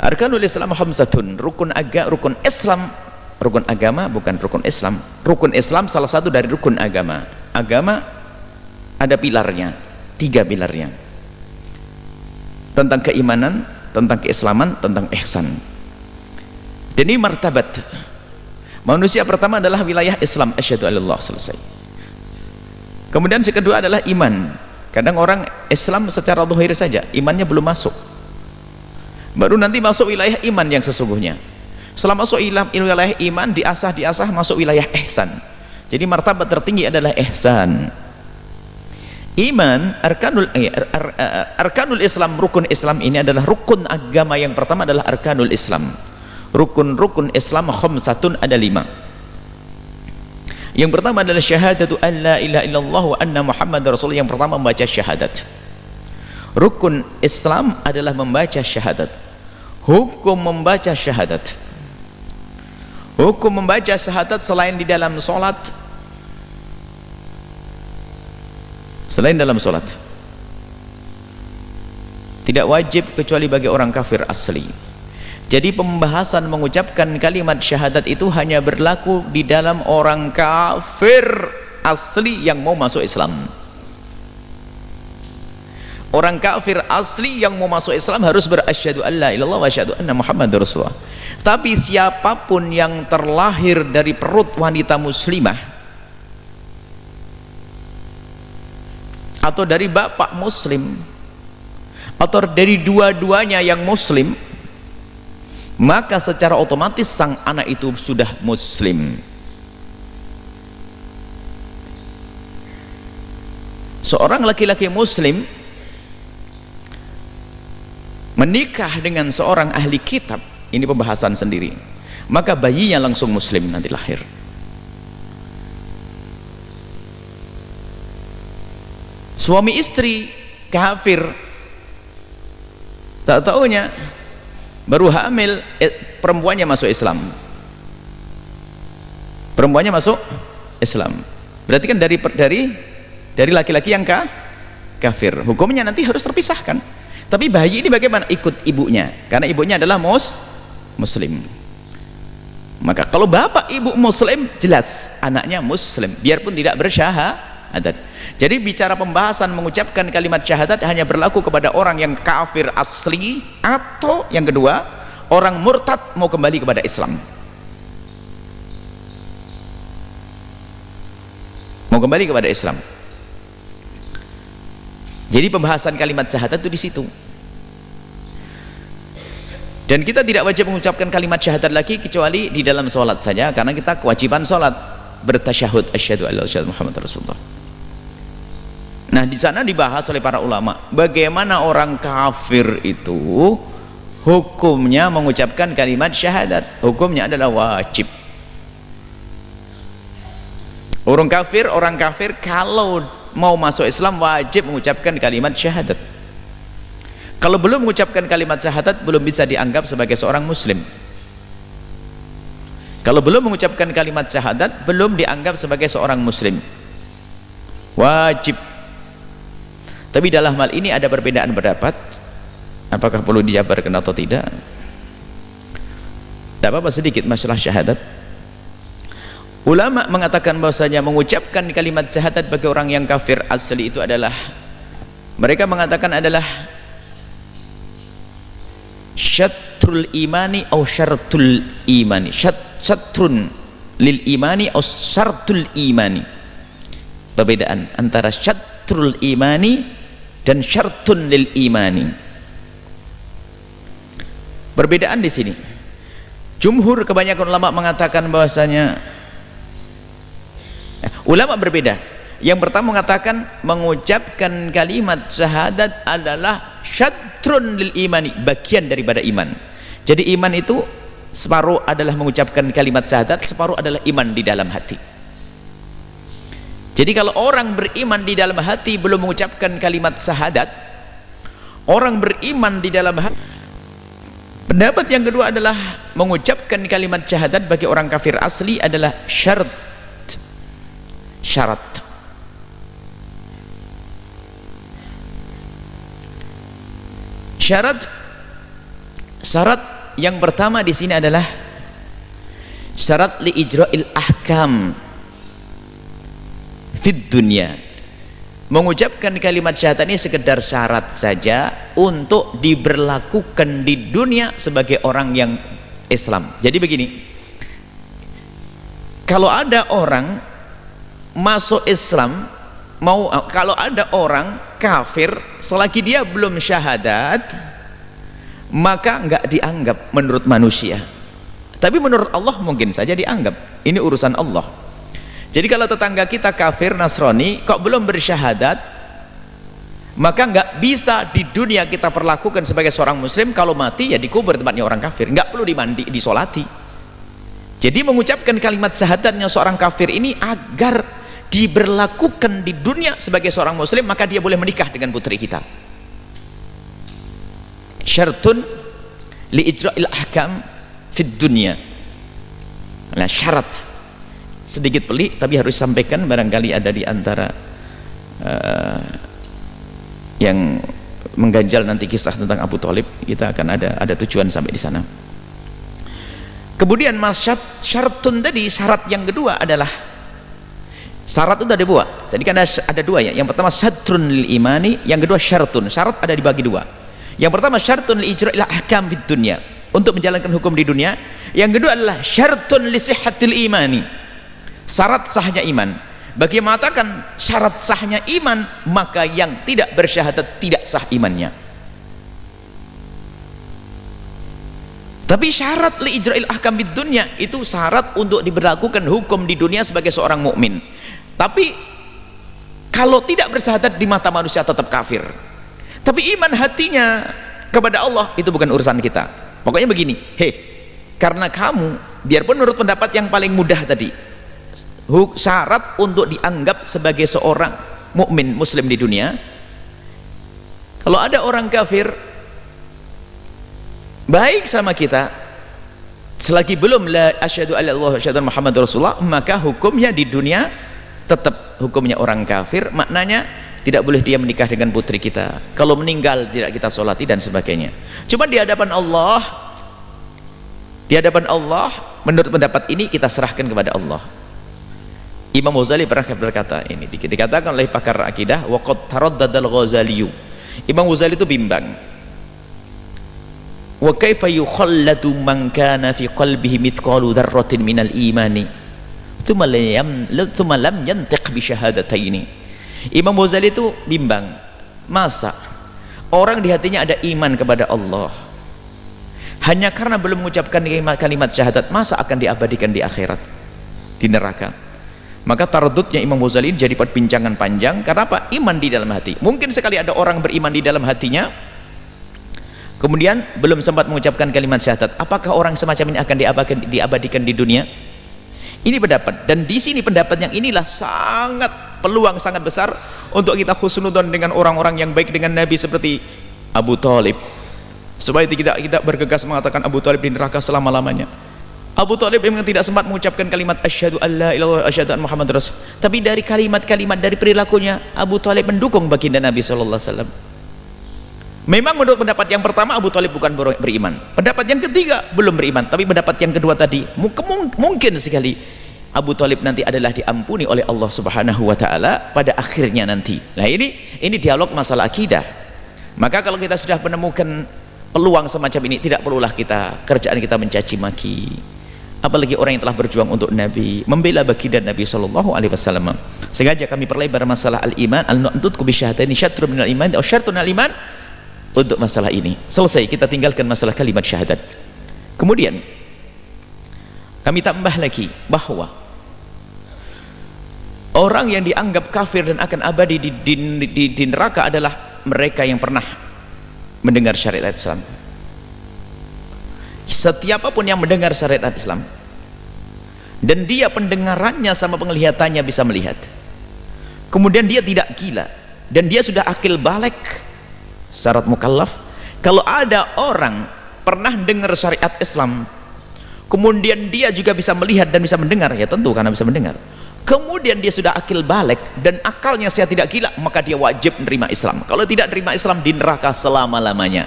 Arkanul Islam khamsatun, rukun Islam, rukun agama bukan rukun Islam. Rukun Islam salah satu dari rukun agama. Agama ada pilarnya, 3 pilarnya. Tentang keimanan, tentang keislaman, tentang ihsan. Dan ini martabat. Manusia pertama adalah wilayah Islam, asyhadu allallah, selesai. Kemudian yang kedua adalah iman. Kadang orang Islam secara zahir saja, imannya belum masuk. Baru nanti masuk wilayah iman yang sesungguhnya. Setelah masuk wilayah iman, diasah masuk wilayah ihsan. Jadi martabat tertinggi adalah ihsan. Iman, arkanul Islam, rukun Islam ini adalah rukun agama yang pertama adalah arkanul Islam. Rukun Islam khamsatun, ada 5. Yang pertama adalah syahadatu an la ilaha illallah wa anna muhammadar rasulullah. Yang pertama membaca syahadat. Rukun Islam adalah membaca syahadat. Hukum membaca syahadat. Hukum membaca syahadat selain di dalam sholat, selain dalam sholat tidak wajib kecuali bagi orang kafir asli. Jadi pembahasan mengucapkan kalimat syahadat itu hanya berlaku di dalam orang kafir asli yang mau masuk Islam. Orang kafir asli yang mau masuk Islam harus berasyhadu alla ilallah wa asyhadu anna muhammadar rasulullah. Tapi siapapun yang terlahir dari perut wanita muslimah atau dari bapak muslim atau dari dua-duanya yang muslim, maka secara otomatis sang anak itu sudah muslim. Seorang laki-laki muslim menikah dengan seorang ahli kitab, ini pembahasan sendiri, maka bayinya langsung muslim nanti lahir. Suami istri kafir, tak taunya baru hamil, perempuannya masuk Islam. Perempuannya masuk Islam. Berarti kan dari laki-laki yang kafir. Hukumnya nanti harus terpisahkan. Tapi bayi ini bagaimana? Ikut ibunya, karena ibunya adalah muslim. Maka kalau bapak ibu muslim, jelas anaknya muslim, biarpun tidak bersyahadat. Jadi bicara pembahasan mengucapkan kalimat syahadat hanya berlaku kepada orang yang kafir asli, atau yang kedua orang murtad mau kembali kepada Islam, mau kembali kepada Islam. Jadi pembahasan kalimat syahadat itu di situ. Dan kita tidak wajib mengucapkan kalimat syahadat lagi kecuali di dalam sholat saja, karena kita kewajiban sholat bertasyahud asyhadu alla ilaha illallah muhammadar rasulullah. Nah, di sana dibahas oleh para ulama bagaimana orang kafir itu hukumnya mengucapkan kalimat syahadat. Hukumnya adalah wajib. Orang kafir kalau mau masuk Islam wajib mengucapkan kalimat syahadat. Kalau belum mengucapkan kalimat syahadat belum bisa dianggap sebagai seorang muslim. Kalau belum mengucapkan kalimat syahadat belum dianggap sebagai seorang muslim. Wajib. Tapi dalam hal ini ada perbedaan pendapat, apakah perlu dijabarkan atau tidak. Tidak apa-apa sedikit masalah syahadat. Ulama mengatakan bahwasanya mengucapkan kalimat syahadat bagi orang yang kafir asli itu adalah, mereka mengatakan adalah syatrul imani atau syartul imani, syatrun lil imani atau syartul imani. Perbedaan antara syatrul imani dan syartun lil imani. Perbedaan di sini. Jumhur, kebanyakan ulama mengatakan bahwasanya ulama berbeda. Yang pertama mengatakan mengucapkan kalimat syahadat adalah syatrun lil imani, bagian daripada iman. Jadi iman itu separuh adalah mengucapkan kalimat syahadat, separuh adalah iman di dalam hati. Jadi kalau orang beriman di dalam hati belum mengucapkan kalimat syahadat, orang beriman di dalam hati. Pendapat yang kedua adalah mengucapkan kalimat syahadat bagi orang kafir asli adalah syarat. Syarat Yang pertama di sini adalah syarat li ijra'il ahkam fid dunya. Mengucapkan kalimat syahadat ini sekedar syarat saja untuk diberlakukan di dunia sebagai orang yang Islam. Jadi begini, kalau ada orang masuk Islam, kalau ada orang kafir selagi dia belum syahadat, maka enggak dianggap menurut manusia, tapi menurut Allah mungkin saja dianggap. Ini urusan Allah. Jadi kalau tetangga kita kafir Nasrani kok belum bersyahadat, maka enggak bisa di dunia kita perlakukan sebagai seorang muslim. Kalau mati ya dikubur tempatnya orang kafir, enggak perlu dimandi, disolati. Jadi mengucapkan kalimat syahadatnya seorang kafir ini agar diberlakukan di dunia sebagai seorang muslim, maka dia boleh menikah dengan putri kita. Syartun li ijra'il ahkam fid dunya. Nah, syarat sedikit pelik tapi harus disampaikan, barangkali ada di antara yang mengganjal nanti kisah tentang Abu Thalib. Kita akan ada tujuan sampai di sana. Kemudian syartun tadi, syarat yang kedua adalah syarat itu ada dua. Jadi kan ada dua ya. Yang pertama syartun lil imani, yang kedua syartun. Syarat ada dibagi dua. Yang pertama syartun li ijra'il ahkam fid dunya, untuk menjalankan hukum di dunia. Yang kedua adalah syartun li sihhatil imani, syarat sahnya iman. Bagi yang mengatakan syarat sahnya iman, maka yang tidak bersyahadat tidak sah imannya. Tapi syarat li ijra'il ahkam fid dunya itu syarat untuk diberlakukan hukum di dunia sebagai seorang mukmin. Tapi kalau tidak bersyahadat di mata manusia tetap kafir. Tapi iman hatinya kepada Allah itu bukan urusan kita. Pokoknya begini, karena kamu, biarpun menurut pendapat yang paling mudah tadi, syarat untuk dianggap sebagai seorang mukmin muslim di dunia, kalau ada orang kafir baik sama kita, selagi belum la asyhadu alla ilaha illallah wa asyhadu anna muhammadar rasulullah, maka hukumnya di dunia tetap hukumnya orang kafir. Maknanya tidak boleh dia menikah dengan putri kita, kalau meninggal tidak kita sholati dan sebagainya. Cuma di hadapan Allah, menurut pendapat ini kita serahkan kepada Allah. Imam Ghazali pernah berkata, ini dikatakan oleh pakar akidah, waqad taraddadal Ghazali. Imam Ghazali itu bimbang, wa kaifa yukhalladu man kana fi qalbihi mithqalu dzarratin minal imani thumma lam yantiq bi syahadataini. Imam Ghazali itu bimbang, masa orang di hatinya ada iman kepada Allah, hanya karena belum mengucapkan kalimat syahadat, masa akan diabadikan di akhirat, di neraka? Maka taraddudnya Imam Ghazali jadi perbincangan panjang. Karena apa? Iman di dalam hati. Mungkin sekali ada orang beriman di dalam hatinya, kemudian belum sempat mengucapkan kalimat syahadat, apakah orang semacam ini akan diabadikan di dunia? Ini pendapat, dan di sini pendapat yang inilah peluang sangat besar untuk kita husnudzon dengan orang-orang yang baik dengan Nabi seperti Abu Thalib, supaya kita bergegas mengatakan Abu Thalib di neraka selama-lamanya. Abu Thalib memang tidak sempat mengucapkan kalimat asyhadu alla ilaha illallah wa asyhadu anna muhammadar rasul, tapi dari kalimat-kalimat, dari perilakunya Abu Thalib mendukung baginda Nabi sallallahu alaihi wasallam. Memang menurut pendapat yang pertama Abu Thalib bukan beriman, pendapat yang ketiga belum beriman, tapi pendapat yang kedua tadi mungkin sekali Abu Thalib nanti adalah diampuni oleh Allah Subhanahu wa taala pada akhirnya nanti. Nah, ini dialog masalah akidah. Maka kalau kita sudah menemukan peluang semacam ini, tidak perlulah kerjaan kita mencaci maki, apalagi orang yang telah berjuang untuk Nabi, membela baginda Nabi sallallahu alaihi wasallam. Sengaja kami perlebar masalah al-iman, al-nu'tutku bi syahadaini syatrun minal iman atau syartun al-iman. Untuk masalah ini selesai, kita tinggalkan masalah kalimat syahadat. Kemudian kami tambah lagi bahwa orang yang dianggap kafir dan akan abadi di neraka adalah mereka yang pernah mendengar syariat Islam. Setiapapun yang mendengar syariat Islam dan dia pendengarannya sama penglihatannya bisa melihat, kemudian dia tidak gila dan dia sudah akil balik, syarat mukallaf. Kalau ada orang pernah dengar syariat Islam, kemudian dia juga bisa melihat dan bisa mendengar, ya tentu karena bisa mendengar, kemudian dia sudah akil balik dan akalnya saya tidak gila, maka dia wajib menerima Islam. Kalau tidak menerima Islam, di neraka selama-lamanya.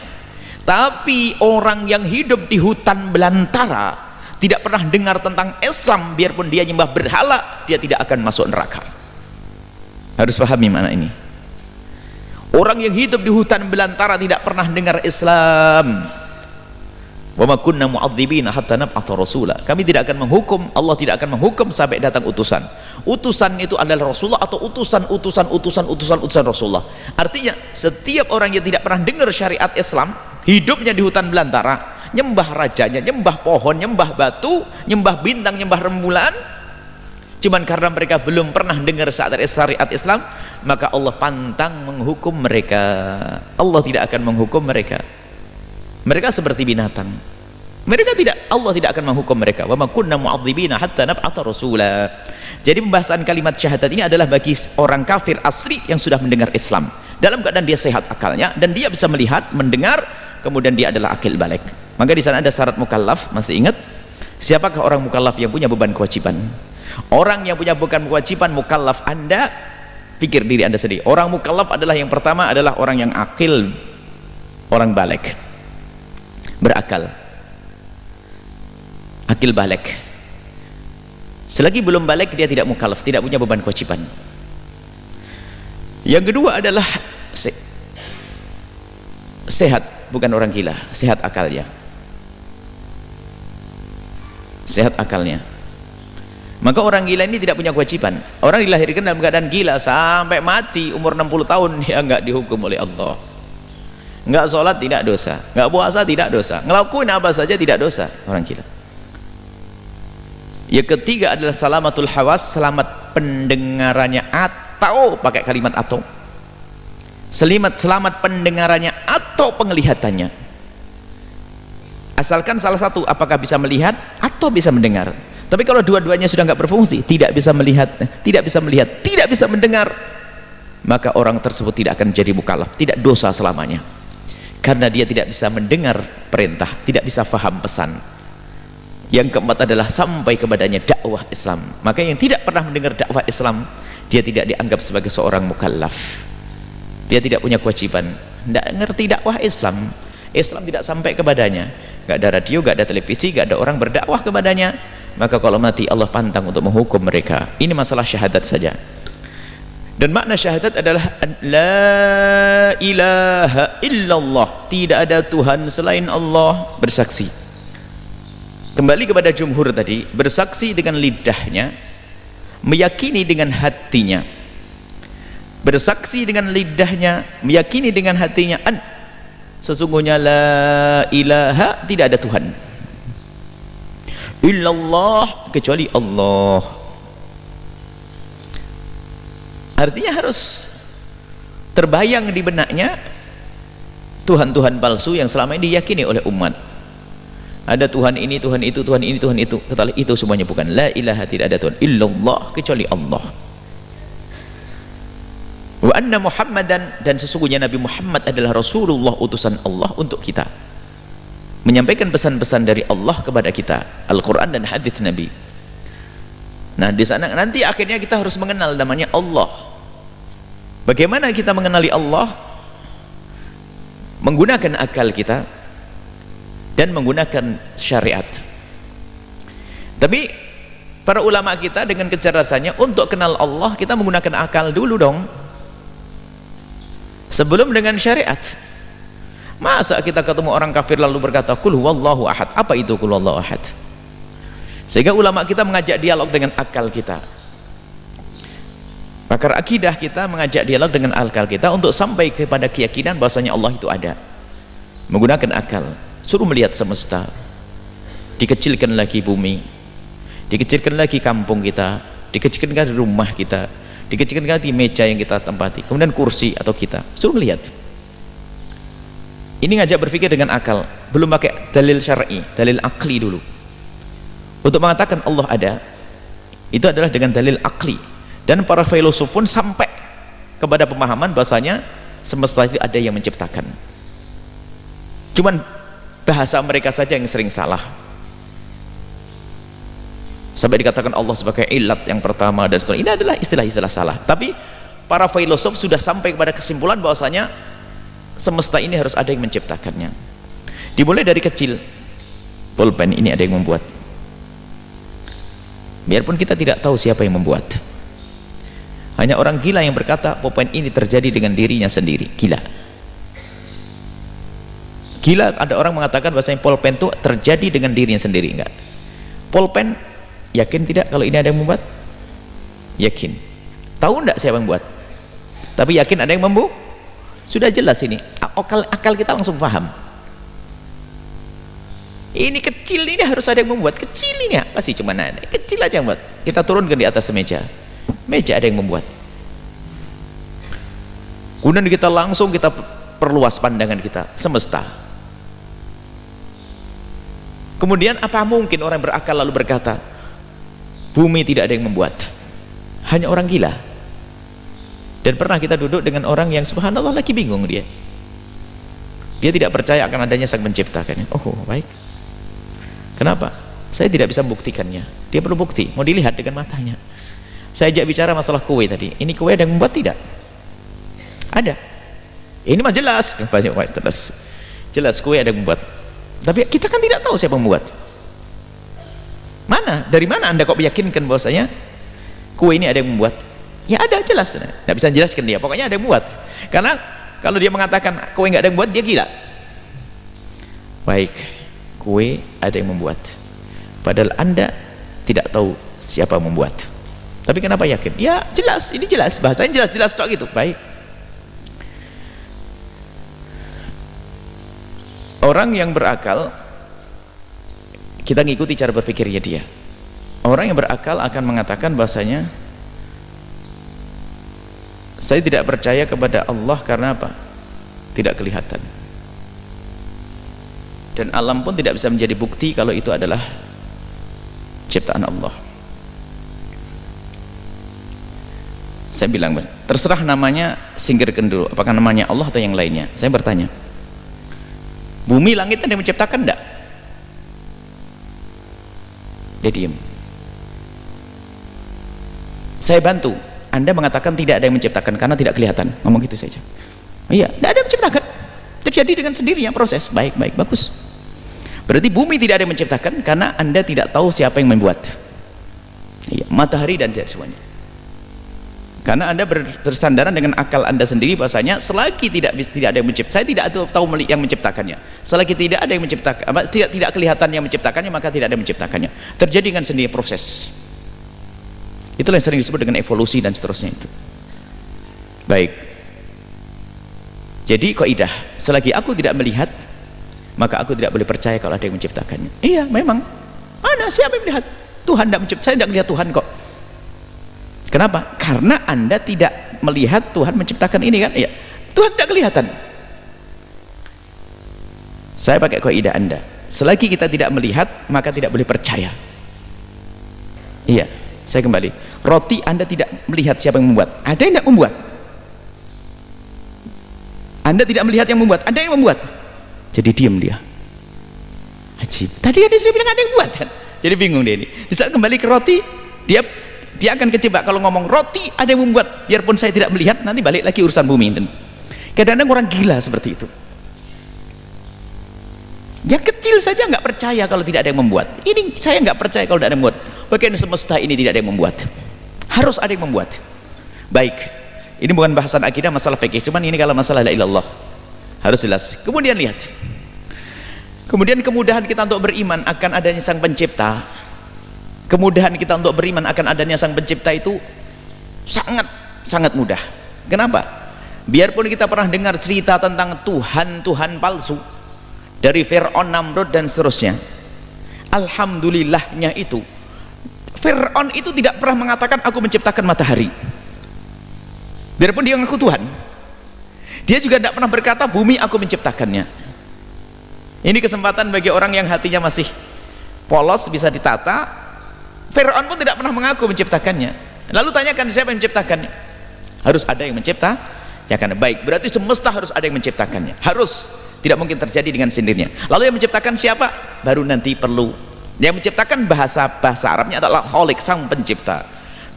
Tapi orang yang hidup di hutan belantara, tidak pernah dengar tentang Islam, biarpun dia nyembah berhala, dia tidak akan masuk neraka. Harus pahami mana ini. Orang yang hidup di hutan belantara tidak pernah dengar Islam. Wa ma kunna mu'adzibina hatta nab'atha rasula. Kami tidak akan menghukum, Allah tidak akan menghukum sampai datang utusan. Utusan itu adalah Rasulullah atau utusan Rasulullah. Artinya setiap orang yang tidak pernah dengar syariat Islam, hidupnya di hutan belantara, nyembah rajanya, nyembah pohon, nyembah batu, nyembah bintang, nyembah rembulan, cuman karena mereka belum pernah dengar syariat Islam, maka Allah pantang menghukum mereka. Allah tidak akan menghukum mereka. Mereka seperti binatang. Mereka tidak, Allah tidak akan menghukum mereka. Wa ma kunna mu'adzibina hatta nab'atha rasula. Jadi pembahasan kalimat syahadat ini adalah bagi orang kafir asli yang sudah mendengar Islam, dalam keadaan dia sehat akalnya dan dia bisa melihat, mendengar, kemudian dia adalah akil balik. Maka di sana ada syarat mukallaf. Masih ingat? Siapakah orang mukallaf yang punya beban kewajiban? Orang yang punya beban kewajiban mukallaf, Anda pikir diri Anda sendiri. Orang mukallaf adalah yang pertama adalah orang yang akil, orang balik, berakal, akil balik. Selagi belum balik dia tidak mukallaf, tidak punya beban kewajiban. Yang kedua adalah sehat, bukan orang gila, sehat akalnya, sehat akalnya. Maka orang gila ini tidak punya kewajiban. Orang dilahirkan dalam keadaan gila sampai mati umur 60 tahun dia enggak dihukum oleh Allah. Enggak sholat tidak dosa, enggak puasa tidak dosa, ngelakuin apa saja tidak dosa, orang gila. Yang ketiga adalah salamatul hawas, selamat pendengarannya, atau pakai kalimat atau, selamat pendengarannya atau penglihatannya. Asalkan salah satu, apakah bisa melihat atau bisa mendengar. Tapi kalau dua-duanya sudah nggak berfungsi, tidak bisa melihat, tidak bisa mendengar, maka orang tersebut tidak akan menjadi mukallaf, tidak dosa selamanya, karena dia tidak bisa mendengar perintah, tidak bisa faham pesan. Yang keempat adalah sampai kepadanya dakwah Islam. Maka yang tidak pernah mendengar dakwah Islam, dia tidak dianggap sebagai seorang mukallaf. Dia tidak punya kewajiban, tidak ngerti dakwah Islam. Islam tidak sampai kepadanya, gak ada radio, gak ada televisi, gak ada orang berdakwah kepadanya. Maka kalau mati Allah pantang untuk menghukum mereka. Ini masalah syahadat saja. Dan makna syahadat adalah la ilaha illallah, tidak ada Tuhan selain Allah, bersaksi. Kembali kepada jumhur tadi, bersaksi dengan lidahnya, meyakini dengan hatinya. Bersaksi dengan lidahnya, meyakini dengan hatinya, sesungguhnya la ilaha, tidak ada Tuhan illallah, kecuali Allah. Artinya harus terbayang di benaknya Tuhan-Tuhan palsu yang selama ini diyakini oleh umat. Ada Tuhan ini, Tuhan itu, Tuhan ini, Tuhan itu. Ketahui itu semuanya bukan. La ilaha, tidak ada Tuhan illallah, kecuali Allah. Wa anna Muhammadan, dan sesungguhnya Nabi Muhammad adalah Rasulullah, utusan Allah untuk kita, menyampaikan pesan-pesan dari Allah kepada kita, Al-Quran dan hadis Nabi. Nah di sana nanti akhirnya kita harus mengenal namanya Allah. Bagaimana kita mengenali Allah? Menggunakan akal kita dan menggunakan syariat. Tapi para ulama kita dengan kecerdasannya, untuk kenal Allah kita menggunakan akal dulu dong, sebelum dengan syariat. Masa kita ketemu orang kafir lalu berkata kul huwallahu ahad? Apa itu kul huwallahu ahad? Sehingga ulama kita mengajak dialog dengan akal kita. Pakar akidah kita mengajak dialog dengan akal kita untuk sampai kepada keyakinan bahwasanya Allah itu ada. Menggunakan akal. Suruh melihat semesta, dikecilkan lagi bumi, dikecilkan lagi kampung kita, dikecilkan lagi rumah kita, dikecilkan lagi meja yang kita tempati, kemudian kursi atau kita. Suruh melihat. Ini ngajak berpikir dengan akal, belum pakai dalil syar'i, dalil akli dulu. Untuk mengatakan Allah ada, itu adalah dengan dalil akli. Dan para filosof pun sampai kepada pemahaman bahasanya semesta itu ada yang menciptakan. Cuman bahasa mereka saja yang sering salah. Sampai dikatakan Allah sebagai ilat yang pertama dan seterusnya. Ini adalah istilah-istilah salah. Tapi para filosof sudah sampai kepada kesimpulan bahwasanya semesta ini harus ada yang menciptakannya. Dimulai dari kecil. Pulpen ini ada yang membuat. Biarpun kita tidak tahu siapa yang membuat. Hanya orang gila yang berkata pulpen ini terjadi dengan dirinya sendiri. Gila. Gila, ada orang mengatakan bahwasanya pulpen itu terjadi dengan dirinya sendiri. Enggak. Pulpen, yakin tidak kalau ini ada yang membuat? Yakin. Tahu enggak siapa yang membuat? Tapi yakin ada yang membuat? Sudah jelas ini. Akal kita langsung paham. Ini kecil ini harus ada yang membuat. Kecil ini apa sih, cuma ada. Kecil aja yang membuat. Kita turunkan di atas meja. Meja ada yang membuat. Kemudian kita langsung kita perluas pandangan kita, semesta. Kemudian apa mungkin orang berakal lalu berkata bumi tidak ada yang membuat, hanya orang gila. Dan pernah kita duduk dengan orang yang subhanallah lagi bingung, dia tidak percaya akan adanya sang penciptakannya. Oh baik, kenapa? Saya tidak bisa membuktikannya. Dia perlu bukti, mau dilihat dengan matanya. Saya ajak bicara masalah kue tadi, ini kue ada yang membuat tidak? Ada. Ini mah jelas, jelas kue ada yang membuat. Tapi kita kan tidak tahu siapa yang membuat. Mana? Dari mana Anda kok meyakinkan bahwasanya kue ini ada yang membuat? Ya ada, jelas. Tidak bisa jelaskan dia, pokoknya ada yang membuat. Karena kalau dia mengatakan kue nggak ada yang membuat, dia gila. Baik, kue ada yang membuat. Padahal Anda tidak tahu siapa yang membuat. Tapi kenapa yakin? Ya jelas, ini jelas, bahasanya jelas-jelas tok gitu. Baik. Orang yang berakal, kita ngikuti cara berpikirnya dia. Orang yang berakal akan mengatakan bahasanya saya tidak percaya kepada Allah karena apa? Tidak kelihatan. Dan alam pun tidak bisa menjadi bukti kalau itu adalah ciptaan Allah. Saya bilang, terserah namanya, singkirkan dulu, apakah namanya Allah atau yang lainnya. Saya bertanya, bumi langit ada yang menciptakan enggak? Dia diam. Saya bantu. Anda mengatakan tidak ada yang menciptakan karena tidak kelihatan. Ngomong gitu saja. Iya, tidak ada yang menciptakan. Terjadi dengan sendirinya proses. Baik, bagus. Berarti bumi tidak ada yang menciptakan karena Anda tidak tahu siapa yang membuat. Iya, matahari dan semuanya. Karena Anda bersandaran dengan akal Anda sendiri bahasanya selagi tidak ada yang menciptakan, saya tidak tahu yang menciptakannya. Selagi tidak ada yang menciptakan, tidak kelihatan yang menciptakannya, maka tidak ada yang menciptakannya. Terjadi dengan sendiri proses. Itulah yang sering disebut dengan evolusi dan seterusnya itu. Baik. Jadi kaidah, selagi aku tidak melihat, maka aku tidak boleh percaya kalau ada yang menciptakannya. Iya, memang. Mana siapa yang melihat? Tuhan tidak menciptakan. Saya tidak melihat Tuhan kok. Kenapa? Karena Anda tidak melihat Tuhan menciptakan ini kan? Ya, Tuhan tidak kelihatan. Saya pakai kaidah Anda. Selagi kita tidak melihat, maka tidak boleh percaya. Iya, saya kembali. Roti Anda tidak melihat siapa yang membuat. Ada yang tidak membuat. Anda tidak melihat yang membuat. Ada yang membuat. Jadi diam dia. Ajib. Tadi dia sudah bilang ada yang buat kan? Jadi bingung dia ini. Di saat kembali ke roti, dia akan kejebak kalau ngomong roti ada yang membuat, biarpun saya tidak melihat, nanti balik lagi urusan bumi. Kadang-kadang orang gila seperti itu. Yang kecil saja nggak percaya kalau tidak ada yang membuat. Ini saya nggak percaya kalau tidak ada yang membuat. Bagaimana semesta ini tidak ada yang membuat? Harus ada yang membuat. Baik, ini bukan bahasan akidah, masalah fikih. Cuman ini kalau masalah la ilallah harus jelas. Kemudian lihat. Kemudian kemudahan kita untuk beriman akan adanya sang pencipta. Kemudahan kita untuk beriman akan adanya sang pencipta itu sangat mudah. Kenapa? Biarpun kita pernah dengar cerita tentang Tuhan palsu dari Fir'aun, Namrud dan seterusnya, alhamdulillahnya itu Fir'aun itu tidak pernah mengatakan aku menciptakan matahari. Biarpun dia mengaku Tuhan, dia juga tidak pernah berkata bumi aku menciptakannya. Ini kesempatan bagi orang yang hatinya masih polos, bisa ditata. Fir'aun pun tidak pernah mengaku menciptakannya. Lalu tanyakan siapa yang menciptakannya? Harus ada yang mencipta. Ya kan? Baik, berarti semesta harus ada yang menciptakannya. Harus, tidak mungkin terjadi dengan sendirinya. Lalu yang menciptakan siapa? Baru nanti perlu. Yang menciptakan bahasa Arabnya adalah Khaliq, sang pencipta.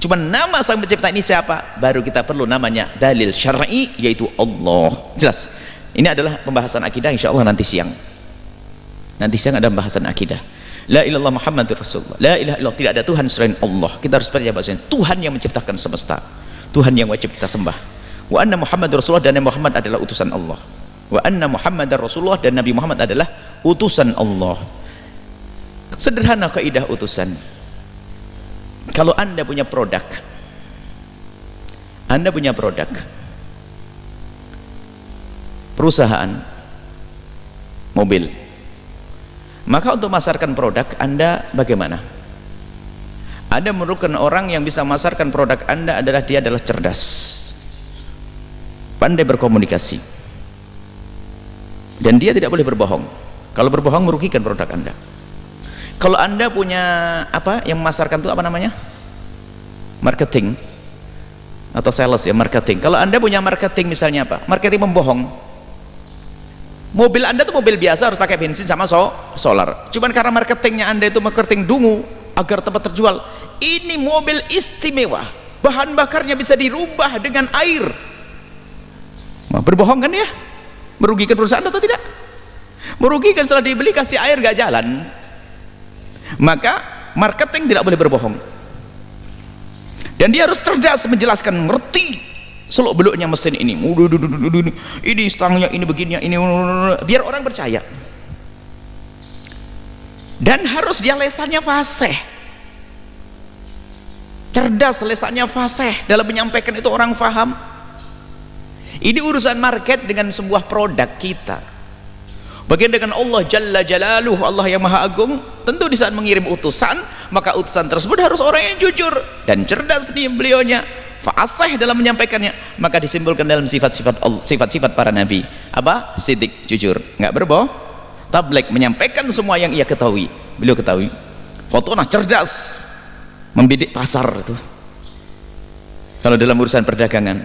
Cuma nama sang pencipta ini siapa? Baru kita perlu namanya dalil syar'i, yaitu Allah. Jelas. Ini adalah pembahasan akidah insyaallah nanti siang. Nanti siang ada pembahasan akidah. La ilaha illallah Muhammadur Rasulullah. La ilaha illallah, tidak ada Tuhan selain Allah. Kita harus percaya bahwasanya Tuhan yang menciptakan semesta, Tuhan yang wajib kita sembah. Wa anna Muhammadur Rasulullah, dan Nabi Muhammad adalah utusan Allah. Wa anna Muhammadar Rasulullah, dan Nabi Muhammad adalah utusan Allah. Sederhana kaidah utusan. Kalau Anda punya produk, perusahaan mobil, maka untuk memasarkan produk Anda bagaimana? Anda memerlukan orang yang bisa memasarkan produk Anda dia adalah cerdas, pandai berkomunikasi, dan dia tidak boleh berbohong. Kalau berbohong merugikan produk Anda. Kalau Anda punya yang memasarkan itu marketing atau sales ya, marketing. Kalau Anda punya marketing misalnya marketing membohong, mobil Anda tuh mobil biasa harus pakai bensin sama solar, cuman karena marketingnya Anda itu marketing dungu agar tempat terjual, ini mobil istimewa, bahan bakarnya bisa dirubah dengan air. Berbohong kan ya? Merugikan perusahaan atau tidak? Merugikan. Setelah dibeli kasih air gak jalan. Maka marketing tidak boleh berbohong, dan dia harus cerdas menjelaskan, ngerti seluk beluknya mesin ini, ini stangnya, ini begini, ini, biar orang percaya. Dan harus dia lesannya fasih, cerdas, lesannya fasih dalam menyampaikan, itu orang faham. Ini urusan market dengan sebuah produk kita. Bagaimana dengan Allah Jalla Jalaluh, Allah yang Maha Agung? Tentu di saat mengirim utusan, maka utusan tersebut harus orang yang jujur dan cerdas nih beliaunya, fasih dalam menyampaikannya. Maka disimpulkan dalam sifat-sifat para nabi, sidik, jujur, nggak berbohong, tabligh, menyampaikan semua yang ia ketahui. Beliau ketahui. Fotona, cerdas, membidik pasar itu. Kalau dalam urusan perdagangan,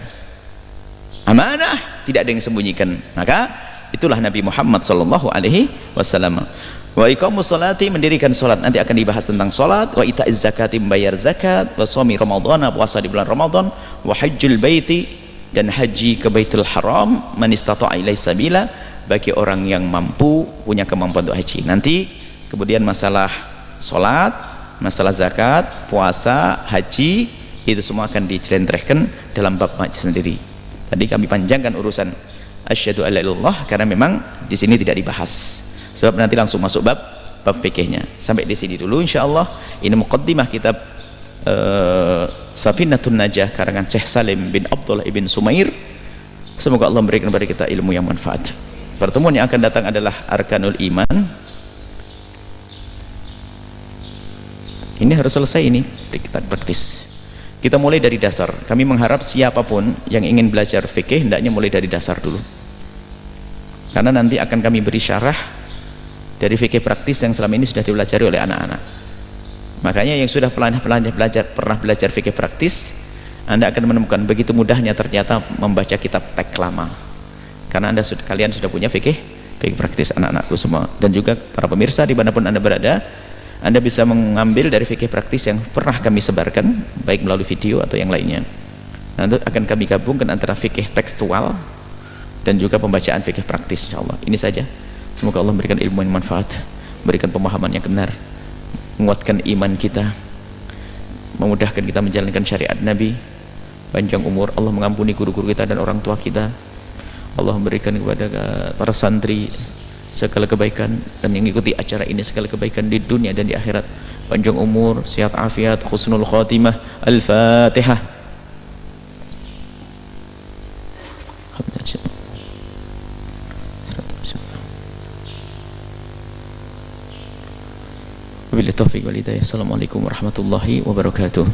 amanah, tidak ada yang sembunyikan. Maka itulah Nabi Muhammad sallallahu alaihi wasallam. Wa iqamus salati, mendirikan salat. Nanti akan dibahas tentang salat. Wa ita'iz zakati, membayar zakat. Wa shaumi ramadhana, puasa di bulan Ramadan. Wa hajjul baiti, dan haji ke Baitul Haram, man istata'a ilaihi sabila, bagi orang yang mampu, punya kemampuan untuk haji. Nanti kemudian masalah salat, masalah zakat, puasa, haji, itu semua akan dicelentrehkan dalam bab sendiri. Tadi kami panjangkan urusan asyhadu alla ilaha illallah karena memang di sini tidak dibahas, sebab nanti langsung masuk bab fikihnya. Sampai di sini dulu insyaallah. Ini muqaddimah kitab Safinatun Najah karangan Syekh Salim bin Abdullah ibn Sumair. Semoga Allah memberikan kepada kita ilmu yang manfaat. Pertemuan yang akan datang adalah Arkanul Iman. Ini harus selesai, ini kita praktis. Kita mulai dari dasar. Kami mengharap siapapun yang ingin belajar fikih hendaknya mulai dari dasar dulu, karena nanti akan kami beri syarah dari fikih praktis yang selama ini sudah dipelajari oleh anak-anak. Makanya yang sudah pernah belajar fikih praktis, Anda akan menemukan begitu mudahnya ternyata membaca kitab teks lama, karena kalian sudah punya fikih praktis, anak-anakku semua, dan juga para pemirsa dimanapun Anda berada. Anda bisa mengambil dari fikih praktis yang pernah kami sebarkan, baik melalui video atau yang lainnya. Nanti akan kami gabungkan antara fikih tekstual dan juga pembacaan fikih praktis, insyaallah. Ini saja. Semoga Allah memberikan ilmu yang manfaat, memberikan pemahaman yang benar, menguatkan iman kita, memudahkan kita menjalankan syariat Nabi, panjang umur, Allah mengampuni guru-guru kita dan orang tua kita, Allah memberikan kepada para santri segala kebaikan, dan yang mengikuti acara ini segala kebaikan di dunia dan di akhirat, panjang umur, sehat afiat, husnul khatimah. Al-Fatihah. Wabillahi taufiq wal hidayah. Assalamualaikum warahmatullahi wabarakatuh.